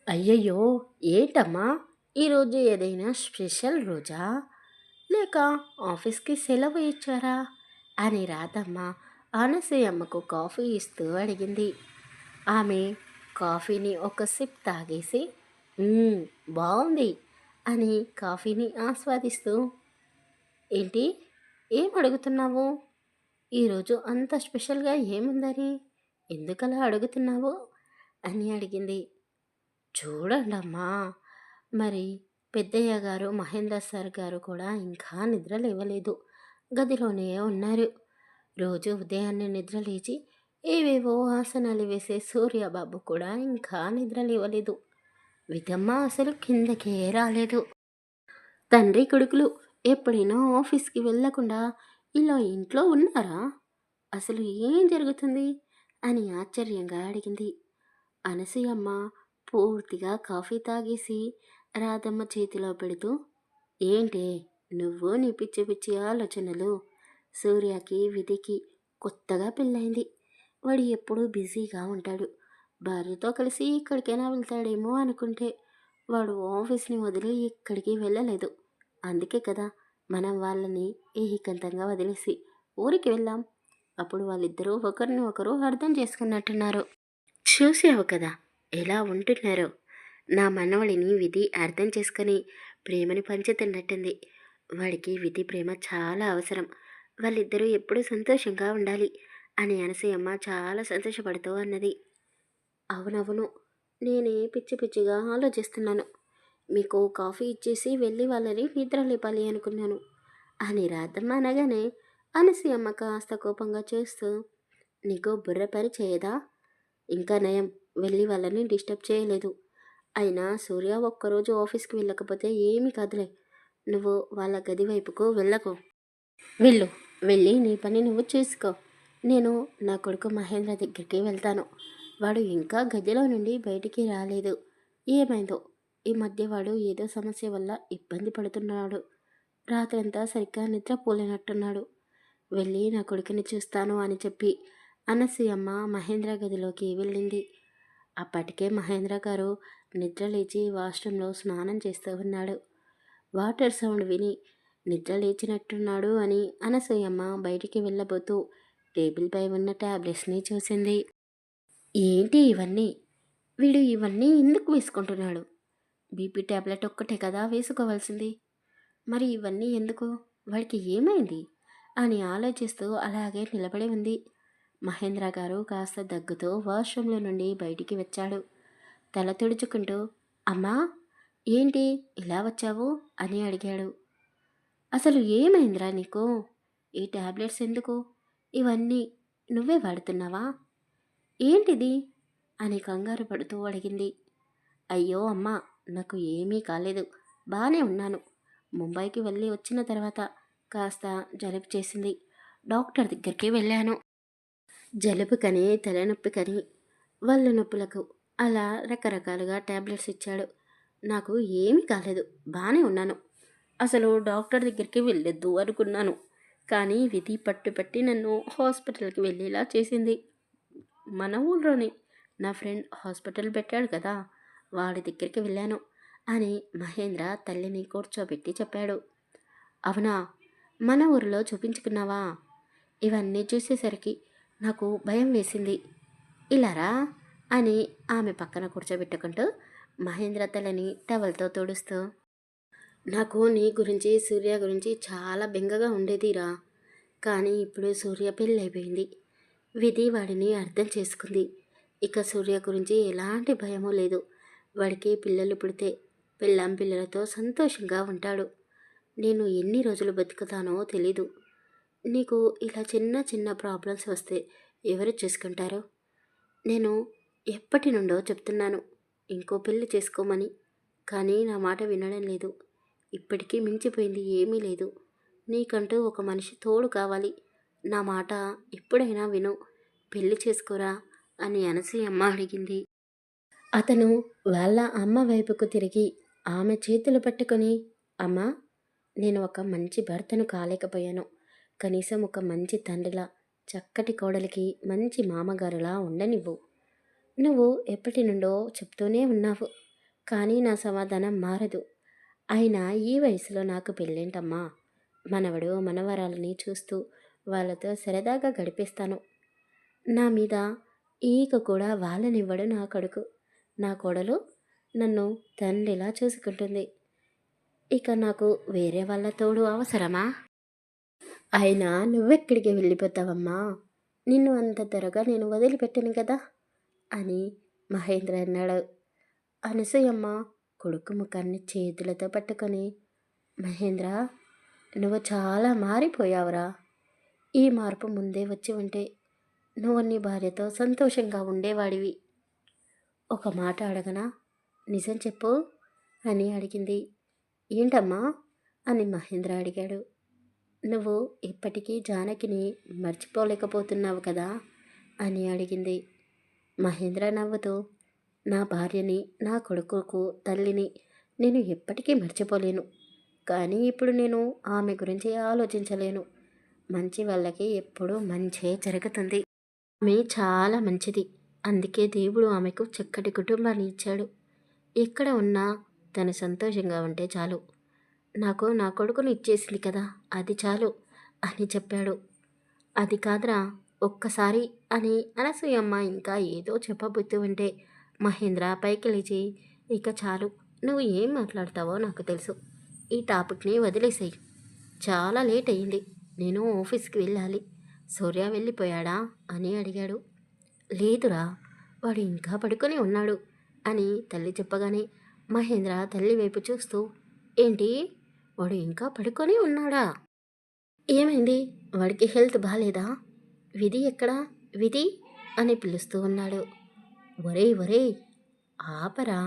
అయ్యయ్యో! ఏంటమ్మా? ఈరోజు ఏదైనా స్పెషల్ రోజా? లేక ఆఫీస్‌కి సెలవు ఇచ్చారా? అని రాధమ్మ అనసూయమ్మకు కాఫీ ఇస్తూ అడిగింది. ఆమె కాఫీని ఒక సిప్ తాగేసి, "మ్మ్, బావుంది" అని కాఫీని ఆస్వాదిస్తూ, "ఏంటి? ఏం అడుగుతున్నావు? ఈరోజు అంత స్పెషల్‌గా ఏముందని? ఎందుకలా అడుగుతున్నావు?" అని అడిగింది. చూడండమ్మా, మరి పెద్దయ్య గారు మహేంద్ర సార్ గారు కూడా ఇంకా నిద్ర లేవలేదు. గదిలోనే ఉన్నారు. రోజు ఉదయాన్నే నిద్ర లేచి ఏవేవో ఆసనాలు వేసే సూర్యబాబు కూడా ఇంకా నిద్ర లేవలేదు. విధమ్మ అసలు కిందకే రాలేదు. తండ్రి కొడుకులు ఎప్పుడైనా ఆఫీస్కి వెళ్ళకుండా ఇలా ఇంట్లో ఉన్నారా? అసలు ఏం జరుగుతుంది అని ఆశ్చర్యంగా అడిగింది. అనసూయమ్మ పూర్తిగా కాఫీ తాగేసి రాధమ్మ చేతిలో పెడుతూ, ఏంటే నువ్వు నీ పిచ్చి పిచ్చి ఆలోచనలు? సూర్యకి విధికి కొత్తగా పెళ్ళైంది. వాడు ఎప్పుడూ బిజీగా ఉంటాడు. భార్యతో కలిసి ఎక్కడికైనా వెళ్తాడేమో అనుకుంటే వాడు ఆఫీస్ని వదిలి ఎక్కడికి వెళ్ళలేదు. అందుకే కదా మనం వాళ్ళని ఏకాంతంగా వదిలేసి ఊరికి వెళ్ళాం. అప్పుడు వాళ్ళిద్దరూ ఒకరిని ఒకరు అర్థం చేసుకున్నట్టున్నారు. చూసావు కదా ఎలా ఉంటున్నారో. నా మనవడిని విధి అర్థం చేసుకొని ప్రేమని పంచుతున్నట్టుంది. వాడికి విధి ప్రేమ చాలా అవసరం. వాళ్ళిద్దరూ ఎప్పుడూ సంతోషంగా ఉండాలి అని అనసూయమ్మ చాలా సంతోషపడుతూ అన్నది. అవునవును, నేనే పిచ్చి పిచ్చిగా ఆలోచిస్తున్నాను. మీకు కాఫీ ఇచ్చేసి వెళ్ళి వాళ్ళని నిద్ర లేపాలి అనుకున్నాను అని రాధమ్మ అనగానే అనసూయమ్మ కాస్త కోపంగా చూస్తూ, నీకు బుర్ర పని చేయదా? ఇంకా నయం, వెళ్ళి వాళ్ళని డిస్టర్బ్ చేయలేదు. అయినా సూర్య ఒక్కరోజు ఆఫీస్కి వెళ్ళకపోతే ఏమీ కాదులే. నువ్వు వాళ్ళ గది వైపుకు వెళ్ళకు. వెళ్ళు, వెళ్ళి నీ పని నువ్వు చూసుకో. నేను నా కొడుకు మహేంద్ర దగ్గరికి వెళ్తాను. వాడు ఇంకా గదిలో నుండి బయటికి రాలేదు. ఏమైందో ఈ మధ్య వాడు ఏదో సమస్య వల్ల ఇబ్బంది పడుతున్నాడు. రాత్రంతా సరిగ్గా నిద్రపోలేనట్టున్నాడు. వెళ్ళి నా కొడుకుని చూస్తాను అని చెప్పి అనసూయమ్మ మహేంద్ర గదిలోకి వెళ్ళింది. అప్పటికే మహేంద్ర గారు నిద్ర లేచి వాష్రూంలో స్నానం చేస్తూ ఉన్నాడు. వాటర్ సౌండ్ విని నిద్ర లేచినట్టున్నాడు అని అనసూయమ్మ బయటికి వెళ్ళబోతూ టేబుల్పై ఉన్న ట్యాబ్లెట్స్ని చూసింది. ఏంటి ఇవన్నీ? వీడు ఇవన్నీ ఎందుకు వేసుకుంటున్నాడు? బీపీ ట్యాబ్లెట్ ఒక్కటే కదా వేసుకోవాల్సింది. మరి ఇవన్నీ ఎందుకు? వాడికి ఏమైంది అని ఆలోచిస్తూ అలాగే నిలబడి ఉంది. మహేంద్ర గారు కాస్త దగ్గుతో వాష్రూంలో నుండి బయటికి వచ్చాడు. తల తుడుచుకుంటూ, అమ్మా, ఏంటి ఇలా వచ్చావు అని అడిగాడు. అసలు ఏమైందిరా నీకు? ఈ టాబ్లెట్స్ ఎందుకు? ఇవన్నీ నువ్వే వాడుతున్నావా? ఏంటిది అని కంగారు పడుతూ అడిగింది. అయ్యో అమ్మా, నాకు ఏమీ కాలేదు, బాగానే ఉన్నాను. ముంబైకి వెళ్ళి వచ్చిన తర్వాత కాస్త జలుబు చేసింది. డాక్టర్ దగ్గరికి వెళ్ళాను. జలుబుకని, తలనొప్పికని, వల్ల నొప్పులకు అలా రకరకాలుగా టాబ్లెట్స్ ఇచ్చాడు. నాకు ఏమీ కాలేదు, బాగానే ఉన్నాను. అసలు డాక్టర్ దగ్గరికి వెళ్ళొద్దు అనుకున్నాను, కానీ విధి పట్టుపట్టి నన్ను హాస్పిటల్కి వెళ్ళేలా చేసింది. మన ఊళ్ళోనే నా ఫ్రెండ్ హాస్పిటల్ పెట్టాడు కదా, వాడి దగ్గరికి వెళ్ళాను అని మహేంద్ర తల్లిని కూర్చోబెట్టి చెప్పాడు. అవునా, మన ఊరిలో చూపించుకున్నావా? ఇవన్నీ చూసేసరికి నాకు భయం వేసింది. ఇలారా అని ఆమె పక్కన కూర్చోబెట్టుకుంటూ మహేంద్ర తలని టవల్తో తుడుస్తూ, నాకు నీ గురించి సూర్య గురించి చాలా బెంగగా ఉండేదిరా. కానీ ఇప్పుడు సూర్య పెళ్ళైపోయింది. విధి వాడిని అర్థం చేసుకుంది. ఇక సూర్య గురించి ఎలాంటి భయమూ లేదు. వాడికి పిల్లలు పుడితే పెళ్ళాం పిల్లలతో సంతోషంగా ఉంటాడు. నేను ఎన్ని రోజులు బతుకుతానో తెలీదు. నీకు ఇలా చిన్న చిన్న ప్రాబ్లమ్స్ వస్తే ఎవరు చూసుకుంటారో? నేను ఎప్పటి నుండో చెప్తున్నాను ఇంకో పెళ్లి చేసుకోమని, కానీ నా మాట వినడం లేదు. ఇప్పటికీ మించిపోయింది ఏమీ లేదు. నీకంటూ ఒక మనిషి తోడు కావాలి. నా మాట ఎప్పుడైనా విను, పెళ్లి చేసుకోరా అని అనసూయమ్మ అడిగింది. అతను వాళ్ళ అమ్మ వైపుకు తిరిగి ఆమె చేతులు పట్టుకొని, అమ్మా, నేను ఒక మంచి భర్తను కాలేకపోయాను. కనీసం ఒక మంచి తండ్రిలా, చక్కటి కోడలికి మంచి మామగారులా ఉండనివ్వు. నువ్వు ఎప్పటి నుండో చెప్తూనే ఉన్నావు, కానీ నా సమాధానం మారదు. అయినా ఈ వయసులో నాకు పెళ్ళేంటమ్మా? మనవడు మనవరాలని చూస్తూ వాళ్ళతో సరదాగా గడిపేస్తాను. నా మీద ఈక కూడా వాళ్ళనివ్వడు నా కొడుకు. నా కోడలు నన్ను తండ్రిలా చూసుకుంటుంది. ఇక నాకు వేరే వాళ్ళ తోడు అవసరమా? అయినా నువ్వెక్కడికి వెళ్ళిపోతావమ్మా? నిన్ను అంత త్వరగా నేను వదిలిపెట్టను కదా అని మహేంద్ర అన్నాడు. అనసూయమ్మ కొడుకు ముఖాన్ని చేతులతో పట్టుకొని, మహేంద్ర, నువ్వు చాలా మారిపోయావురా. ఈ మార్పు ముందే వచ్చి ఉంటే నువ్వు నీ భార్యతో సంతోషంగా ఉండేవాడివి. ఒక మాట అడగనా? నిజం చెప్పు అని అడిగింది. ఏంటమ్మా అని మహేంద్ర అడిగాడు. నువ్వు ఇప్పటికీ జానకిని మర్చిపోలేకపోతున్నావు కదా అని అడిగింది. మహేంద్ర నవ్వుతూ, నా భార్యని, నా కొడుకుకు తల్లిని నేను ఎప్పటికీ మర్చిపోలేను. కానీ ఇప్పుడు నేను ఆమె గురించి ఆలోచించలేను. మంచి వాళ్ళకి ఎప్పుడూ మంచే జరుగుతుంది. ఆమె చాలా మంచిది. అందుకే దేవుడు ఆమెకు చక్కటి కుటుంబాన్ని ఇచ్చాడు. ఎక్కడ ఉన్నా తను సంతోషంగా ఉంటే చాలు. నాకు నా కొడుకుని ఇచ్చేసింది కదా, అది చాలు అని చెప్పాడు. అది కాదురా, ఒక్కసారి అని అనసూయమ్మ ఇంకా ఏదో చెప్పబోతూ ఉంటే మహేంద్ర పైకి లేచి, ఇక చాలు, నువ్వు ఏం మాట్లాడతావో నాకు తెలుసు. ఈ టాపిక్ని వదిలేసేయి. చాలా లేట్ అయ్యింది. నేను ఆఫీస్కి వెళ్ళాలి. సూర్య వెళ్ళిపోయాడా అని అడిగాడు. లేదురా, వాడు ఇంకా పడుకొని ఉన్నాడు అని తల్లి చెప్పగానే మహేంద్ర తల్లి వైపు చూస్తూ, ఏంటి, వాడు ఇంకా పడుకొని ఉన్నాడా? ఏమైంది? వాడికి హెల్త్ బాగాలేదా? విధి ఎక్కడా? విధి అని పిలుస్తూ ఉన్నాడు. ఒరేయ్ ఒరేయ్, ఆపరా,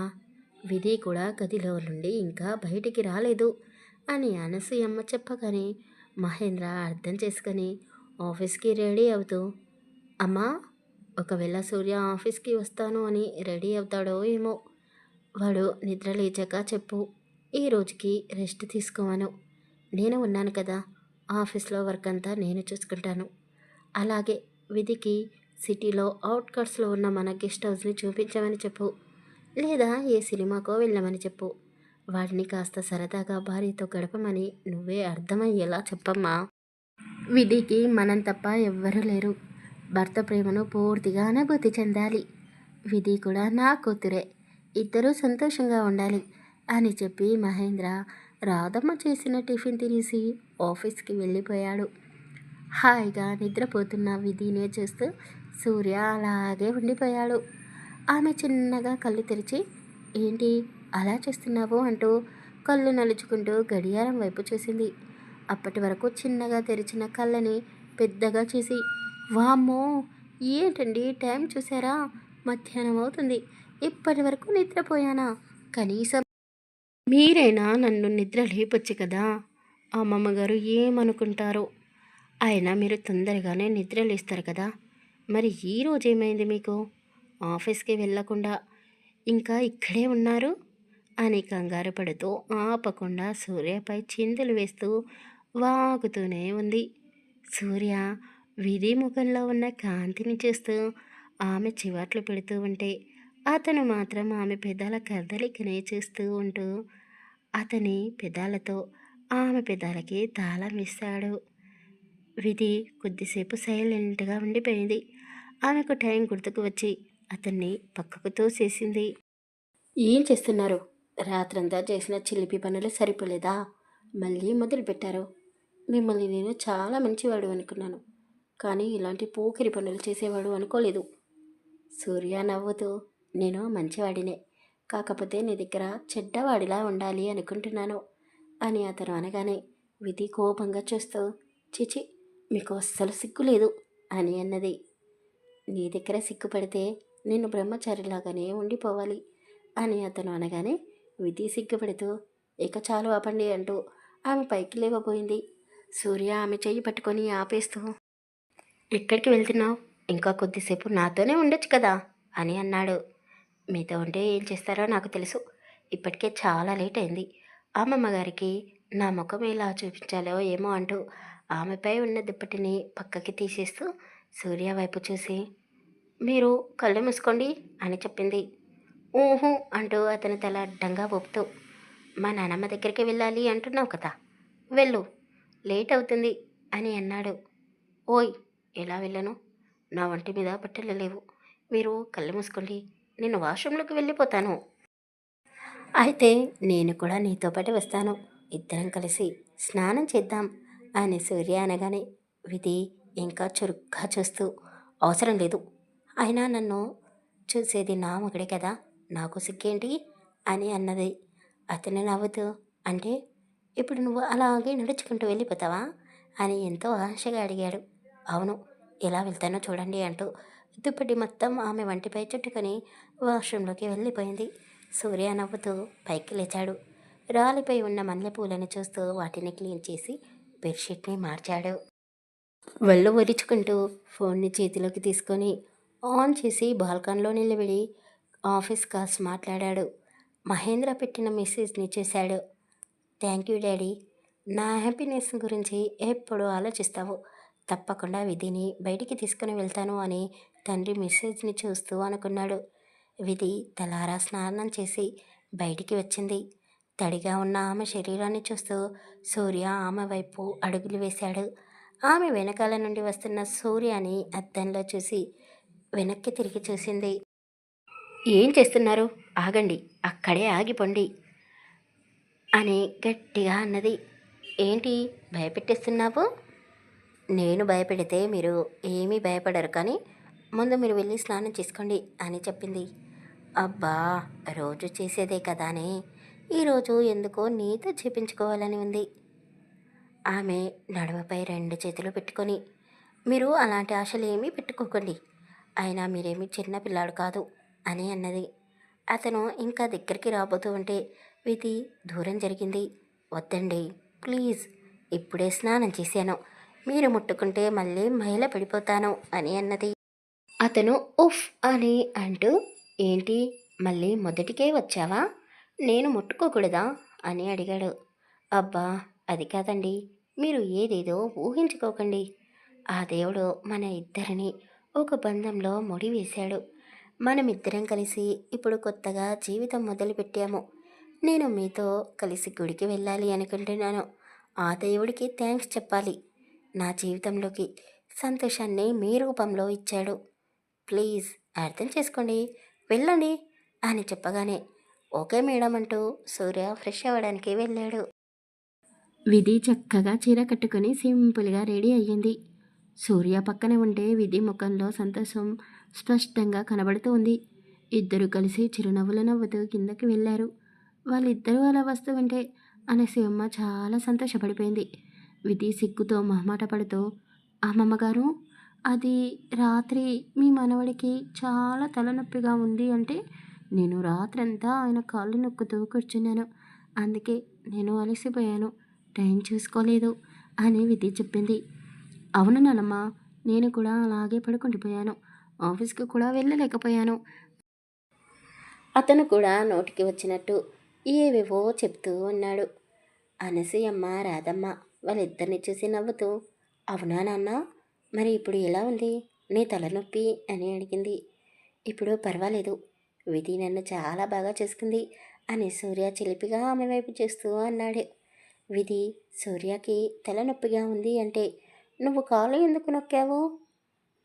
విధి కూడా గదిలో నుండి ఇంకా బయటికి రాలేదు అని అనసూయమ్మ చెప్పగానే మహేంద్ర అర్థం చేసుకొని ఆఫీస్కి రెడీ అవుతూ, అమ్మా, ఒకవేళ సూర్య ఆఫీస్కి వస్తాను అని రెడీ అవుతాడో ఏమో. వాడు నిద్ర లేచాక చెప్పు. ఈ రోజుకి రెస్ట్ తీసుకోమను. నేను ఉన్నాను కదా, ఆఫీస్లో వర్క్ అంతా నేను చూసుకుంటాను. అలాగే విధికి సిటీలో అవుట్కట్స్లో ఉన్న మన గెస్ట్ హౌస్ని చూపించమని చెప్పు. లేదా ఏ సినిమాకో వెళ్ళమని చెప్పు. వాడిని కాస్త సరదాగా భార్యతో గడపమని నువ్వే అర్థమయ్యేలా చెప్పమ్మా. విధికి మనం తప్ప ఎవ్వరూ లేరు. భర్త ప్రేమను పూర్తిగా అనుభూతి చెందాలి. విధి కూడా నా కూతురే. ఇద్దరూ సంతోషంగా ఉండాలి అని చెప్పి మహేంద్ర రాధమ్మ చేసిన టిఫిన్ తినేసి ఆఫీస్కి వెళ్ళిపోయాడు. హాయిగా నిద్రపోతున్న విధినే చూస్తూ సూర్య అలాగే ఉండిపోయాడు. ఆమె చిన్నగా కళ్ళు తెరిచి, ఏంటి అలా చేస్తున్నావు అంటూ కళ్ళు నలుచుకుంటూ గడియారం వైపు చూసింది. అప్పటి వరకు చిన్నగా తెరిచిన కళ్ళని పెద్దగా చూసి, వామ్మో, ఏంటండి టైం చూసారా? మధ్యాహ్నం అవుతుంది. ఇప్పటి వరకు నిద్రపోయానా? కనీసం మీరైనా నన్ను నిద్ర లేపొచ్చు కదా. అమ్మమ్మగారు ఏమనుకుంటారో. అయినా మీరు తొందరగానే నిద్ర లేస్తారు కదా. మరి ఈరోజు ఏమైంది మీకు? ఆఫీస్కి వెళ్ళకుండా ఇంకా ఇక్కడే ఉన్నారు అని కంగారు పడుతూ ఆపకుండా సూర్యపై చిందులు వేస్తూ వాగుతూనే ఉంది. సూర్య విధి ముఖంలో ఉన్న కాంతిని చూస్తూ ఆమె చివాట్లు పెడుతూ ఉంటే అతను మాత్రం ఆమె పెదాల కదలికనే చూస్తూ ఉంటూ అతని పెదాలతో ఆమె పెదాలకి తాళం ఇస్తాడు. విధి కొద్దిసేపు సైలెంట్గా ఉండిపోయింది. ఆమెకు టైం గుర్తుకు వచ్చి అతన్ని పక్కకు తోసేసింది. ఏం చేస్తున్నారు? రాత్రంతా చేసిన చిలిపి పనులు సరిపోలేదా? మళ్ళీ మొదలుపెట్టారు. మిమ్మల్ని నేను చాలా మంచివాడు అనుకున్నాను, కానీ ఇలాంటి పోకిరి పనులు చేసేవాడు అనుకోలేదు. సూర్య నవ్వుతూ, నేను మంచివాడినే, కాకపోతే నీ దగ్గర చెడ్డవాడిలా ఉండాలి అనుకుంటున్నాను అని అతను అనగానే విధి కోపంగా చూస్తూ, చిచి, మీకు అస్సలు సిగ్గులేదు అని అన్నది. నీ దగ్గర సిగ్గుపడితే నేను బ్రహ్మచారిలాగానే ఉండిపోవాలి అని అతను అనగానే విధి సిగ్గుపడుతూ, ఇక చాలు ఆపండి అంటూ ఆమె పైకి లేవబోయింది. సూర్య ఆమె చెయ్యి పట్టుకొని ఆపేస్తూ, ఎక్కడికి వెళ్తున్నావు? ఇంకా కొద్దిసేపు నాతోనే ఉండొచ్చు కదా అని అన్నాడు. మీతో ఉంటే ఏం చేస్తారో నాకు తెలుసు. ఇప్పటికే చాలా లేట్ అయింది. అమ్మమ్మ గారికి నా ముఖం ఎలా చూపించాలో ఏమో అంటూ ఆమెపై ఉన్న దుప్పటిని పక్కకి తీసేస్తూ సూర్య వైపు చూసి, మీరు కళ్ళు మూసుకోండి అని చెప్పింది. ఊహు అంటూ అతను తల అడ్డంగా ఊపుతూ, మా నానమ్మ దగ్గరికి వెళ్ళాలి అంటున్నావు కదా, వెళ్ళు, లేట్ అవుతుంది అని అన్నాడు. ఓయ్, ఎలా వెళ్ళను? నా ఒంటి మీద బట్టలు లేవు. మీరు కళ్ళు మూసుకోండి, నేను వాష్రూమ్లోకి వెళ్ళిపోతాను. అయితే నేను కూడా నీతో పాటు వస్తాను. ఇద్దరం కలిసి స్నానం చేద్దాం అని సూర్య అనగానే విధి ఇంకా చురుగ్గా చూస్తూ, అవసరం లేదు. అయినా నన్ను చూసేది నా మొగుడే కదా, నాకు సిగ్గేంటి అని అన్నది. అతను నవ్వుతూ, అంటే ఇప్పుడు నువ్వు అలాగే నడుచుకుంటూ వెళ్ళిపోతావా అని ఎంతో ఆశగా అడిగాడు. అవును, ఎలా వెళ్తానో చూడండి అంటూ దుప్పటి మొత్తం ఆమె వంటిపై చుట్టుకొని వాష్రూంలోకి వెళ్ళిపోయింది. సూర్య నవ్వుతూ పైకి లేచాడు. రాలిపై ఉన్న మల్లెపూలను చూస్తూ వాటిని క్లీన్ చేసి బెడ్షీట్ని మార్చాడు. ఒళ్ళు ఒరుచుకుంటూ ఫోన్ని చేతిలోకి తీసుకొని ఆన్ చేసి బాల్కన్లో నిలబడి ఆఫీస్ కాల్స్ మాట్లాడాడు. మహేంద్ర పెట్టిన మెసేజ్ని చూశాడు. థ్యాంక్ యూ డాడీ, నా హ్యాపీనెస్ గురించి ఎప్పుడు ఆలోచిస్తావు. తప్పకుండా విధిని బయటికి తీసుకుని వెళ్తాను అని తండ్రి మెసేజ్ని చూస్తూ అనుకున్నాడు. విధి తలారా స్నానం చేసి బయటికి వచ్చింది. తడిగా ఉన్న ఆమె శరీరాన్ని చూస్తూ సూర్య ఆమె వైపు అడుగులు వేశాడు. ఆమె వెనకాల నుండి వస్తున్న సూర్యని అద్దంలో చూసి వెనక్కి తిరిగి చూసింది. ఏం చేస్తున్నారు? ఆగండి, అక్కడే ఆగిపోండి అని గట్టిగా అన్నది. ఏంటి భయపెట్టిస్తున్నావు? నేను భయపెడితే మీరు ఏమీ భయపడరు, కానీ ముందు మీరు వెళ్ళి స్నానం చేసుకోండి అని చెప్పింది. అబ్బా, రోజు చేసేదే కదానే, ఈరోజు ఎందుకో నీతో చేపించుకోవాలని ఉంది. ఆమె నడుమపై 2 చేతులు పెట్టుకొని, మీరు అలాంటి ఆశలు ఏమీ పెట్టుకోకండి, అయినా మీరేమీ చిన్న పిల్లాడు కాదు అని అన్నది. అతను ఇంకా దగ్గరికి రాబోతూ ఉంటే విధి దూరం జరిగింది. వద్దండి ప్లీజ్, ఇప్పుడే స్నానం చేశాను, మీరు ముట్టుకుంటే మళ్ళీ మైల పడిపోతాను అని అన్నది. అతను ఉఫ్ అని అంటూ, ఏంటి మళ్ళీ మొదటికే వచ్చావా, నేను ముట్టుకోకూడదా అని అడిగాడు. అబ్బా, అది కాదండి, మీరు ఏదేదో ఊహించుకోకండి. ఆ దేవుడు మన ఇద్దరిని ఒక బంధంలో ముడివేశాడు. మనమిద్దరం కలిసి ఇప్పుడు కొత్తగా జీవితం మొదలుపెట్టాము. నేను మీతో కలిసి గుడికి వెళ్ళాలి అనుకుంటున్నాను. ఆ దేవుడికి థ్యాంక్స్ చెప్పాలి. నా జీవితంలోకి సంతోషాన్ని మీ రూపంలో ఇచ్చాడు. ప్లీజ్ అర్థం చేసుకోండి, వెళ్ళండి అని చెప్పగానే ఓకే మేడం అంటూ సూర్య ఫ్రెష్ అవ్వడానికి వెళ్ళాడు. విధి చక్కగా చీర కట్టుకుని సింపుల్గా రెడీ అయ్యింది. సూర్య పక్కన ఉంటే విధి ముఖంలో సంతోషం స్పష్టంగా కనబడుతూ ఉంది. ఇద్దరు కలిసి చిరునవ్వులు నవ్వుతూ కిందకి వెళ్ళారు. వాళ్ళిద్దరూ అలా వస్తూ ఉంటే అనసూయమ్మ చాలా సంతోషపడిపోయింది. విధి సిగ్గుతో మొహమాట పడుతూ, అమ్మమ్మ గారు, అది రాత్రి మీ మనవడికి చాలా తలనొప్పిగా ఉంది అంటే నేను రాత్రంతా ఆయన కాళ్ళు నొక్కుతూ కూర్చున్నాను. అందుకే నేను అలసిపోయాను, టైం చూసుకోలేదు అని విధి చెప్పింది. అవును నానమ్మ, నేను కూడా అలాగే పడుకుండిపోయాను, ఆఫీస్కి కూడా వెళ్ళలేకపోయాను. అతను కూడా నోటికి వచ్చినట్టు ఏవేవో చెప్తూ ఉన్నాడు. అనసూయమ్మ రాధమ్మ వాళ్ళిద్దరిని చూసి నవ్వుతూ, అవునా నాన్న, మరి ఇప్పుడు ఎలా ఉంది నీ తలనొప్పి అని అడిగింది. ఇప్పుడు పర్వాలేదు, విధి నన్ను చాలా బాగా చూసుకుంది అని సూర్య చిలిపిగా ఆమె వైపు చూస్తూ అన్నాడు. విధి సూర్యకి తలనొప్పిగా ఉంది అంటే నువ్వు కాళ్ళు ఎందుకు నొక్కావు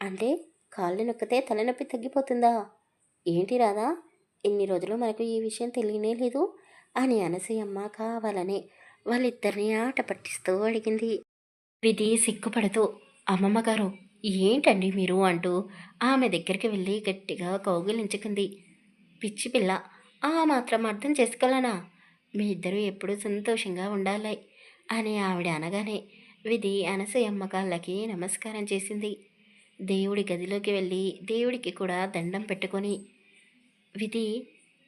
అంటే, కాళ్ళు నొక్కితే తలనొప్పి తగ్గిపోతుందా ఏంటి రాదా, ఇన్ని రోజులు మనకు ఈ విషయం తెలియనే లేదు అని అనసూయమ్మ కావాలని వాళ్ళిద్దరినీ ఆట పట్టిస్తూ అడిగింది. విధి సిగ్గుపడుతూ, అమ్మమ్మ గారు ఏంటండి మీరు అంటూ ఆమె దగ్గరికి వెళ్ళి గట్టిగా కౌగిలించుకుంది. పిచ్చి పిల్ల, ఆ మాత్రం అర్థం చేసుకోలేనా, మీ ఇద్దరూ ఎప్పుడూ సంతోషంగా ఉండాలి అని ఆవిడ అనగానే విధి అనసూయమ్మ కాళ్ళకి నమస్కారం చేసింది. దేవుడి గదిలోకి వెళ్ళి దేవుడికి కూడా దండం పెట్టుకొని, విధి,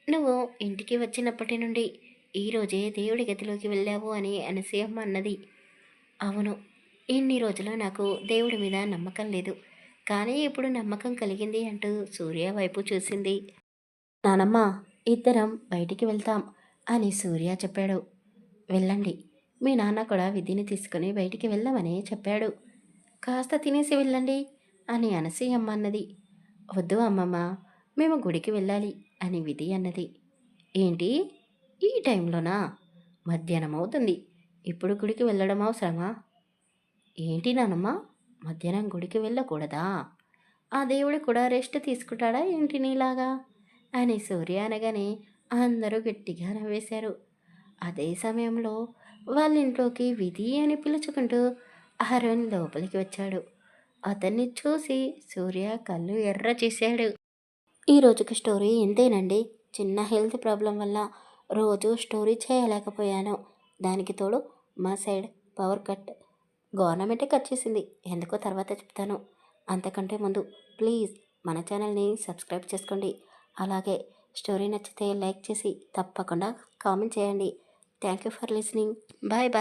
నువ్వు ఇంటికి వచ్చినప్పటి నుండి ఈరోజే దేవుడి గదిలోకి వెళ్ళావు అని అనసూయమ్మ అన్నది. అవును, ఇన్ని రోజులు నాకు దేవుడి మీద నమ్మకం లేదు, కానీ ఇప్పుడు నమ్మకం కలిగింది అంటూ సూర్య వైపు చూసింది. నానమ్మ, ఇద్దరం బయటికి వెళ్తాం అని సూర్య చెప్పాడు. వెళ్ళండి, మీ నాన్న కూడా విధిని తీసుకుని బయటికి వెళ్ళమని చెప్పాడు. కాస్త తినేసి వెళ్ళండి అని అనసూయమ్మ అన్నది. వద్దు అమ్మమ్మ, మేము గుడికి వెళ్ళాలి, అని విధి అన్నది. ఏంటి, ఈ టైంలోనా? మధ్యాహ్నం అవుతుంది, ఇప్పుడు గుడికి వెళ్ళడం అవసరమా? ఏంటి నానమ్మ, మధ్యాహ్నం గుడికి వెళ్ళకూడదా? ఆ దేవుడు కూడా రెస్ట్ తీసుకుంటాడా ఏంటి నీలాగా? అని సూర్య అనగానే అందరూ గట్టిగా నవ్వేశారు. అదే సమయంలో వాళ్ళ ఇంట్లోకి విధి అని పిలుచుకుంటూ అరుణ్ లోపలికి వచ్చాడు. అతన్ని చూసి సూర్య కళ్ళు ఎర్ర చేశాడు. ఈ రోజుకి స్టోరీ ఇంతేనండి. చిన్న హెల్త్ ప్రాబ్లం వల్ల రోజు స్టోరీ చేయలేకపోయాను. దానికి తోడు మా సైడ్ పవర్ కట్ గవర్నమెంటే కట్ చేసింది. ఎందుకో తర్వాత చెప్తాను. అంతకంటే ముందు ప్లీజ్ మన ఛానల్ని సబ్స్క్రైబ్ చేసుకోండి. అలాగే స్టోరీ నచ్చితే లైక్ చేసి తప్పకుండా కామెంట్ చేయండి. Thank you for listening. Bye bye.